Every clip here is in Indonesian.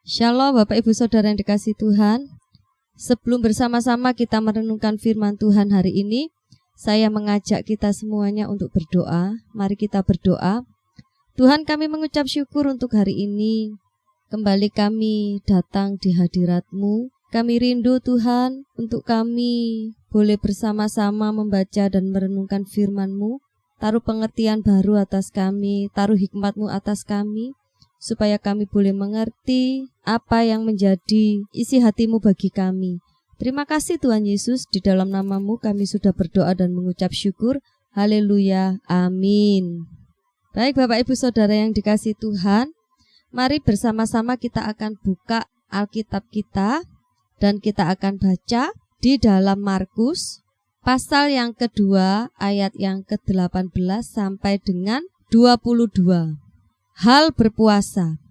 Shalom Bapak Ibu Saudara yang dikasihi Tuhan. Sebelum bersama-sama kita merenungkan firman Tuhan hari ini, saya mengajak kita semuanya untuk berdoa. Mari kita berdoa. Tuhan, kami mengucap syukur untuk hari ini. Kembali kami datang di hadirat-Mu. Kami rindu Tuhan untuk kami boleh bersama-sama membaca dan merenungkan firman-Mu. Taruh pengertian baru atas kami, taruh hikmat-Mu atas kami, supaya kami boleh mengerti apa yang menjadi isi hati-Mu bagi kami. Terima kasih Tuhan Yesus, di dalam nama-Mu kami sudah berdoa dan mengucap syukur. Haleluya, amin. Baik Bapak Ibu Saudara yang dikasihi Tuhan, mari bersama-sama kita akan buka Alkitab kita dan kita akan baca di dalam Markus pasal yang kedua ayat yang ke-18 sampai dengan 22. Hal berpuasa.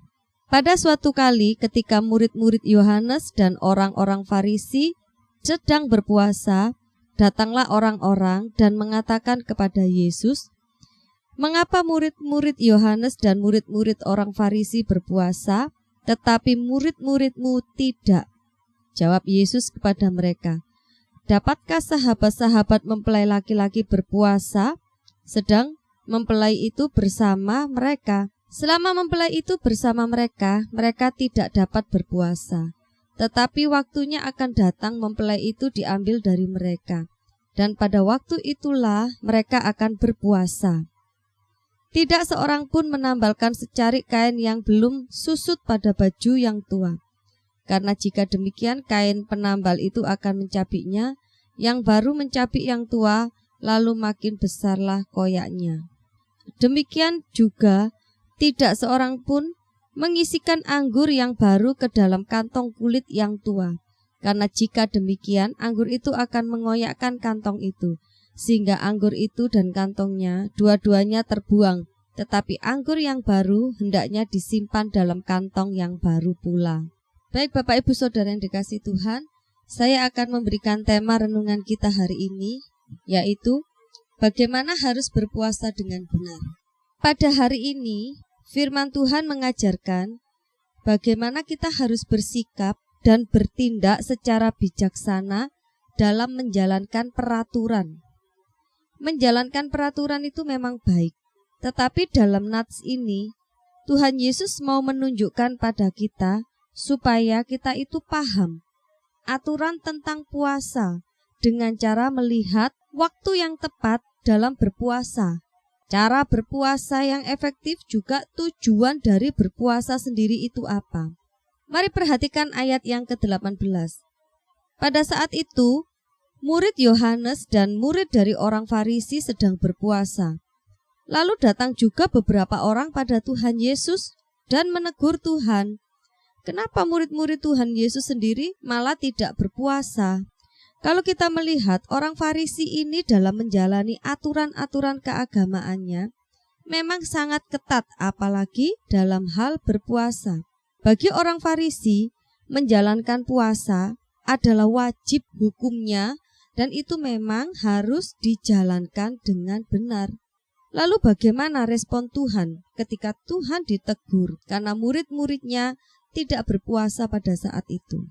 Pada suatu kali ketika murid-murid Yohanes dan orang-orang Farisi sedang berpuasa, datanglah orang-orang dan mengatakan kepada Yesus, "Mengapa murid-murid Yohanes dan murid-murid orang Farisi berpuasa, tetapi murid-murid-Mu tidak?" Jawab Yesus kepada mereka, "Dapatkah sahabat-sahabat mempelai laki-laki berpuasa, sedang mempelai itu bersama mereka? Selama mempelai itu bersama mereka, mereka tidak dapat berpuasa. Tetapi waktunya akan datang mempelai itu diambil dari mereka, dan pada waktu itulah mereka akan berpuasa. Tidak seorang pun menambalkan secarik kain yang belum susut pada baju yang tua. Karena jika demikian kain penambal itu akan mencabiknya, yang baru mencabik yang tua, lalu makin besarlah koyaknya. Demikian juga tidak seorang pun mengisikan anggur yang baru ke dalam kantong kulit yang tua. Karena jika demikian, anggur itu akan mengoyakkan kantong itu, sehingga anggur itu dan kantongnya dua-duanya terbuang. Tetapi anggur yang baru hendaknya disimpan dalam kantong yang baru pula." Baik Bapak Ibu Saudara yang dikasihi Tuhan, saya akan memberikan tema renungan kita hari ini, yaitu bagaimana harus berpuasa dengan benar. Pada hari ini, firman Tuhan mengajarkan bagaimana kita harus bersikap dan bertindak secara bijaksana dalam menjalankan peraturan. Menjalankan peraturan itu memang baik, tetapi dalam nats ini, Tuhan Yesus mau menunjukkan pada kita supaya kita itu paham aturan tentang puasa dengan cara melihat waktu yang tepat dalam berpuasa. Cara berpuasa yang efektif juga tujuan dari berpuasa sendiri itu apa? Mari perhatikan ayat yang ke-18. Pada saat itu, murid Yohanes dan murid dari orang Farisi sedang berpuasa. Lalu datang juga beberapa orang pada Tuhan Yesus dan menegur Tuhan. Kenapa murid-murid Tuhan Yesus sendiri malah tidak berpuasa? Kalau kita melihat orang Farisi ini dalam menjalani aturan-aturan keagamaannya memang sangat ketat, apalagi dalam hal berpuasa. Bagi orang Farisi, menjalankan puasa adalah wajib hukumnya dan itu memang harus dijalankan dengan benar. Lalu bagaimana respon Tuhan ketika Tuhan ditegur karena murid-muridnya tidak berpuasa pada saat itu?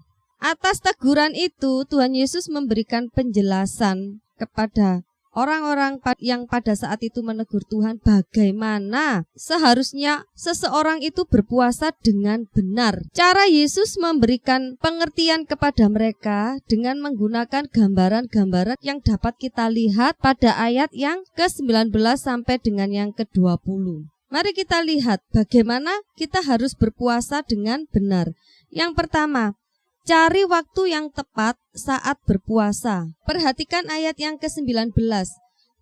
Atas teguran itu, Tuhan Yesus memberikan penjelasan kepada orang-orang yang pada saat itu menegur Tuhan bagaimana seharusnya seseorang itu berpuasa dengan benar. Cara Yesus memberikan pengertian kepada mereka dengan menggunakan gambaran-gambaran yang dapat kita lihat pada ayat yang ke-19 sampai dengan yang ke-20. Mari kita lihat bagaimana kita harus berpuasa dengan benar. Yang pertama, cari waktu yang tepat saat berpuasa. Perhatikan ayat yang ke-19.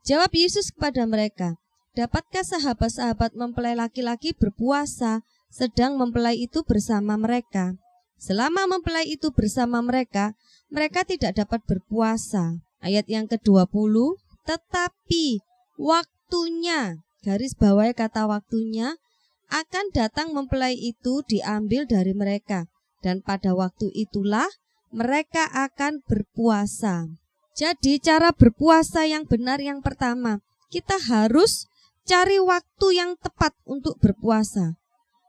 Jawab Yesus kepada mereka, "Dapatkah sahabat-sahabat mempelai laki-laki berpuasa, sedang mempelai itu bersama mereka? Selama mempelai itu bersama mereka, mereka tidak dapat berpuasa." Ayat yang ke-20, tetapi waktunya, garis bawahi kata waktunya, akan datang mempelai itu diambil dari mereka. Dan pada waktu itulah mereka akan berpuasa. Jadi cara berpuasa yang benar yang pertama, kita harus cari waktu yang tepat untuk berpuasa.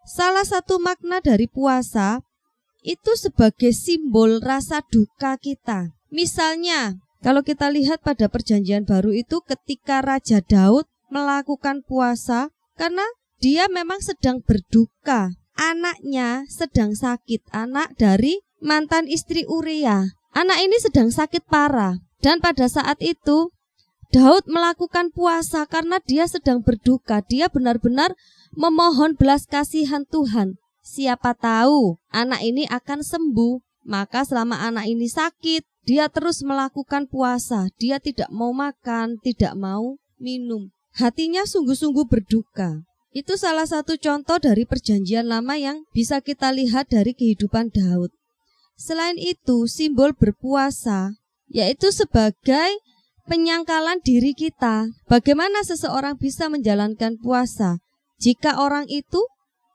Salah satu makna dari puasa itu sebagai simbol rasa duka kita. Misalnya, kalau kita lihat pada Perjanjian Baru itu ketika Raja Daud melakukan puasa karena dia memang sedang berduka. Anaknya sedang sakit, anak dari mantan istri Uria. Anak ini sedang sakit parah. Dan pada saat itu Daud melakukan puasa karena dia sedang berduka. Dia benar-benar memohon belas kasihan Tuhan. Siapa tahu anak ini akan sembuh. Maka selama anak ini sakit, dia terus melakukan puasa. Dia tidak mau makan, tidak mau minum. Hatinya sungguh-sungguh berduka. Itu salah satu contoh dari Perjanjian Lama yang bisa kita lihat dari kehidupan Daud. Selain itu, simbol berpuasa yaitu sebagai penyangkalan diri kita. Bagaimana seseorang bisa menjalankan puasa jika orang itu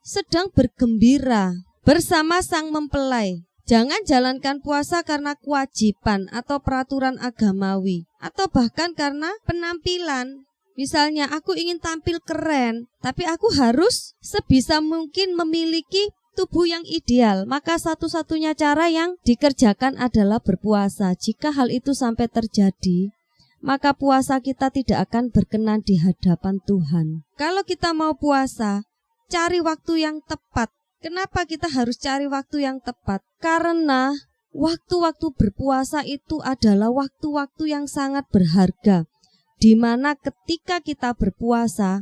sedang bergembira bersama sang mempelai? Jangan jalankan puasa karena kewajiban atau peraturan agamawi, atau bahkan karena penampilan. Misalnya aku ingin tampil keren, tapi aku harus sebisa mungkin memiliki tubuh yang ideal. Maka satu-satunya cara yang dikerjakan adalah berpuasa. Jika hal itu sampai terjadi, maka puasa kita tidak akan berkenan di hadapan Tuhan. Kalau kita mau puasa, cari waktu yang tepat. Kenapa kita harus cari waktu yang tepat? Karena waktu-waktu berpuasa itu adalah waktu-waktu yang sangat berharga, di mana ketika kita berpuasa,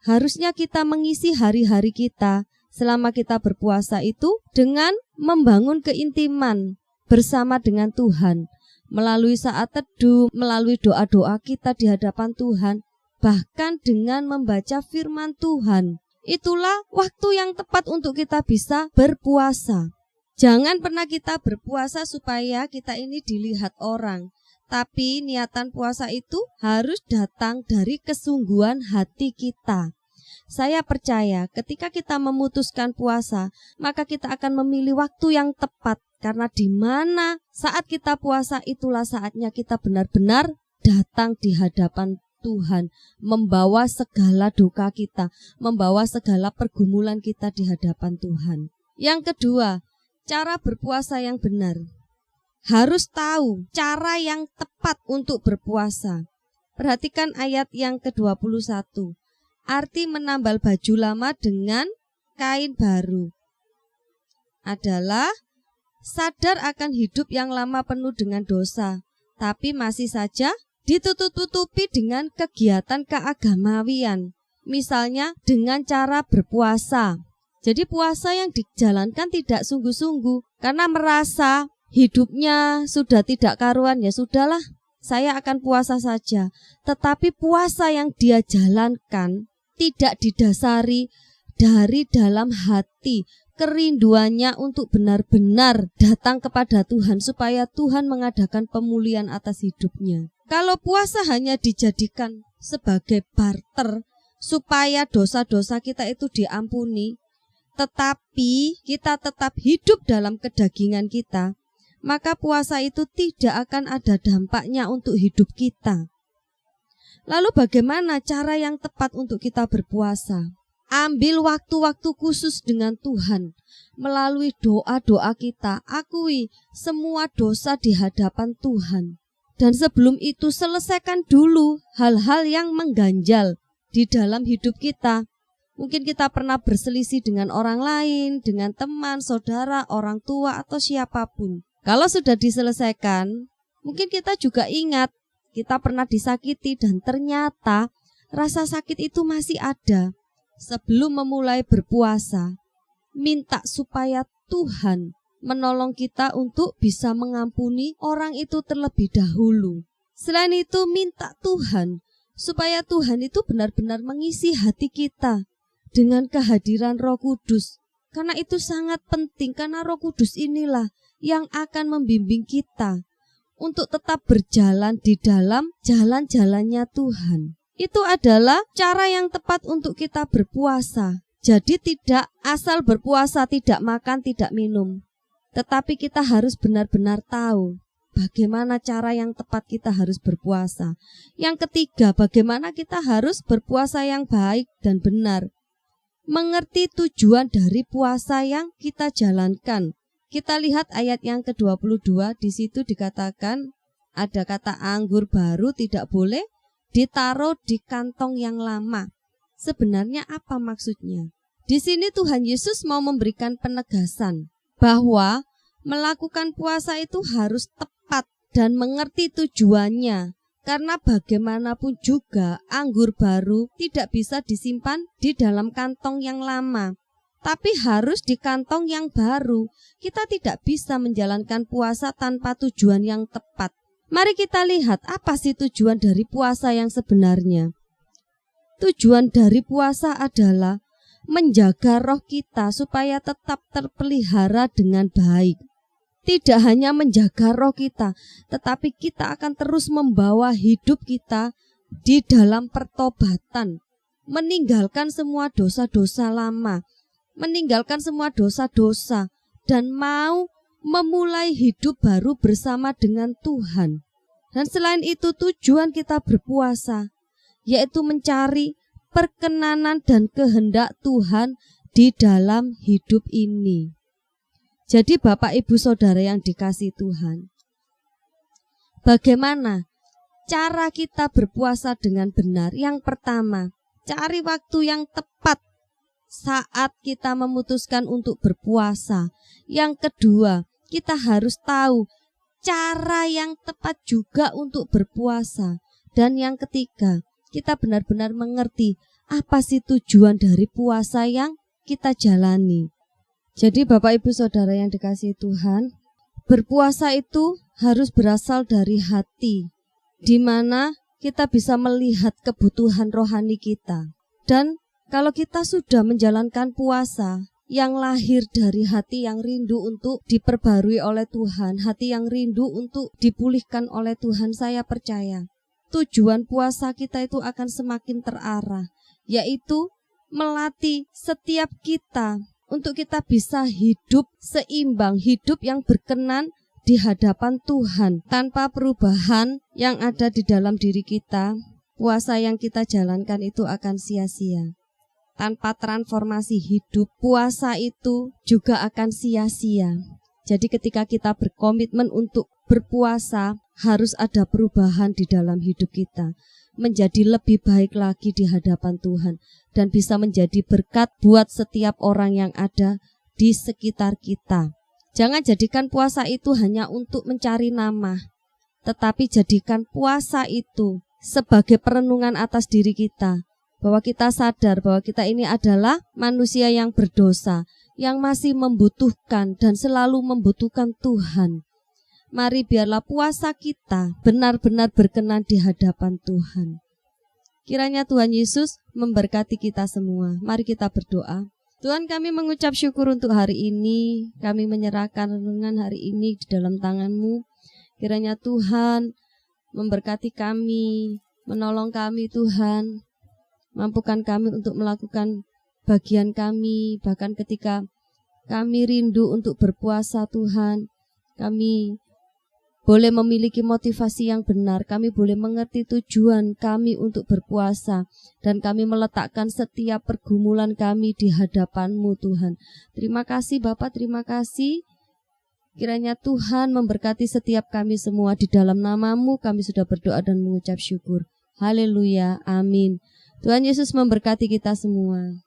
harusnya kita mengisi hari-hari kita selama kita berpuasa itu dengan membangun keintiman bersama dengan Tuhan. Melalui saat teduh, melalui doa-doa kita di hadapan Tuhan, bahkan dengan membaca firman Tuhan. Itulah waktu yang tepat untuk kita bisa berpuasa. Jangan pernah kita berpuasa supaya kita ini dilihat orang. Tapi niatan puasa itu harus datang dari kesungguhan hati kita. Saya percaya ketika kita memutuskan puasa, maka kita akan memilih waktu yang tepat. Karena di mana saat kita puasa itulah saatnya kita benar-benar datang di hadapan Tuhan. Membawa segala duka kita, membawa segala pergumulan kita di hadapan Tuhan. Yang kedua, cara berpuasa yang benar. Harus tahu cara yang tepat untuk berpuasa. Perhatikan ayat yang ke-21. Arti menambal baju lama dengan kain baru adalah sadar akan hidup yang lama penuh dengan dosa, tapi masih saja ditutup-tutupi dengan kegiatan keagamawian. Misalnya dengan cara berpuasa. Jadi puasa yang dijalankan tidak sungguh-sungguh karena merasa hidupnya sudah tidak karuan, ya sudahlah, saya akan puasa saja. Tetapi puasa yang dia jalankan tidak didasari dari dalam hati, kerinduannya untuk benar-benar datang kepada Tuhan supaya Tuhan mengadakan pemulihan atas hidupnya. Kalau puasa hanya dijadikan sebagai barter supaya dosa-dosa kita itu diampuni, tetapi kita tetap hidup dalam kedagingan kita, maka puasa itu tidak akan ada dampaknya untuk hidup kita. Lalu bagaimana cara yang tepat untuk kita berpuasa? Ambil waktu-waktu khusus dengan Tuhan. Melalui doa-doa kita, akui semua dosa di hadapan Tuhan. Dan sebelum itu selesaikan dulu hal-hal yang mengganjal di dalam hidup kita. Mungkin kita pernah berselisih dengan orang lain, dengan teman, saudara, orang tua, atau siapapun. Kalau sudah diselesaikan, mungkin kita juga ingat kita pernah disakiti dan ternyata rasa sakit itu masih ada. Sebelum memulai berpuasa, minta supaya Tuhan menolong kita untuk bisa mengampuni orang itu terlebih dahulu. Selain itu, minta Tuhan supaya Tuhan itu benar-benar mengisi hati kita dengan kehadiran Roh Kudus. Karena itu sangat penting, karena Roh Kudus inilah yang akan membimbing kita untuk tetap berjalan di dalam jalan-jalannya Tuhan. Itu adalah cara yang tepat untuk kita berpuasa. Jadi tidak asal berpuasa, tidak makan, tidak minum. Tetapi kita harus benar-benar tahu bagaimana cara yang tepat kita harus berpuasa. Yang ketiga, bagaimana kita harus berpuasa yang baik dan benar. Mengerti tujuan dari puasa yang kita jalankan. Kita lihat ayat yang ke-22, di situ dikatakan ada kata anggur baru tidak boleh ditaruh di kantong yang lama. Sebenarnya apa maksudnya? Di sini Tuhan Yesus mau memberikan penegasan bahwa melakukan puasa itu harus tepat dan mengerti tujuannya. Karena bagaimanapun juga anggur baru tidak bisa disimpan di dalam kantong yang lama, tapi harus di kantong yang baru. Kita tidak bisa menjalankan puasa tanpa tujuan yang tepat. Mari kita lihat apa sih tujuan dari puasa yang sebenarnya. Tujuan dari puasa adalah menjaga roh kita supaya tetap terpelihara dengan baik. Tidak hanya menjaga roh kita, tetapi kita akan terus membawa hidup kita di dalam pertobatan, meninggalkan semua dosa-dosa lama, meninggalkan semua dosa-dosa, dan mau memulai hidup baru bersama dengan Tuhan. Dan selain itu tujuan kita berpuasa, yaitu mencari perkenanan dan kehendak Tuhan di dalam hidup ini. Jadi Bapak Ibu Saudara yang dikasihi Tuhan, bagaimana cara kita berpuasa dengan benar? Yang pertama, cari waktu yang tepat saat kita memutuskan untuk berpuasa. Yang kedua, kita harus tahu cara yang tepat juga untuk berpuasa. Dan yang ketiga, kita benar-benar mengerti apa sih tujuan dari puasa yang kita jalani. Jadi Bapak Ibu Saudara yang dikasihi Tuhan, berpuasa itu harus berasal dari hati, di mana kita bisa melihat kebutuhan rohani kita. Dan kalau kita sudah menjalankan puasa yang lahir dari hati yang rindu untuk diperbarui oleh Tuhan, hati yang rindu untuk dipulihkan oleh Tuhan, saya percaya tujuan puasa kita itu akan semakin terarah, yaitu melatih setiap kita untuk kita bisa hidup seimbang, hidup yang berkenan di hadapan Tuhan tanpa perubahan yang ada di dalam diri kita. Puasa yang kita jalankan itu akan sia-sia. Tanpa transformasi hidup, puasa itu juga akan sia-sia. Jadi ketika kita berkomitmen untuk berpuasa, harus ada perubahan di dalam hidup kita, menjadi lebih baik lagi di hadapan Tuhan, dan bisa menjadi berkat buat setiap orang yang ada di sekitar kita. Jangan jadikan puasa itu hanya untuk mencari nama, tetapi jadikan puasa itu sebagai perenungan atas diri kita, bahwa kita sadar bahwa kita ini adalah manusia yang berdosa, yang masih membutuhkan dan selalu membutuhkan Tuhan. Mari biarlah puasa kita benar-benar berkenan di hadapan Tuhan. Kiranya Tuhan Yesus memberkati kita semua. Mari kita berdoa. Tuhan, kami mengucap syukur untuk hari ini. Kami menyerahkan renungan hari ini di dalam tangan-Mu. Kiranya Tuhan memberkati kami, menolong kami Tuhan. Mampukan kami untuk melakukan bagian kami, bahkan ketika kami rindu untuk berpuasa Tuhan, kami boleh memiliki motivasi yang benar, kami boleh mengerti tujuan kami untuk berpuasa, dan kami meletakkan setiap pergumulan kami di hadapan-Mu Tuhan. Terima kasih Bapak, terima kasih. Kiranya Tuhan memberkati setiap kami semua. Di dalam nama-Mu kami sudah berdoa dan mengucap syukur. Haleluya, amin. Tuhan Yesus memberkati kita semua.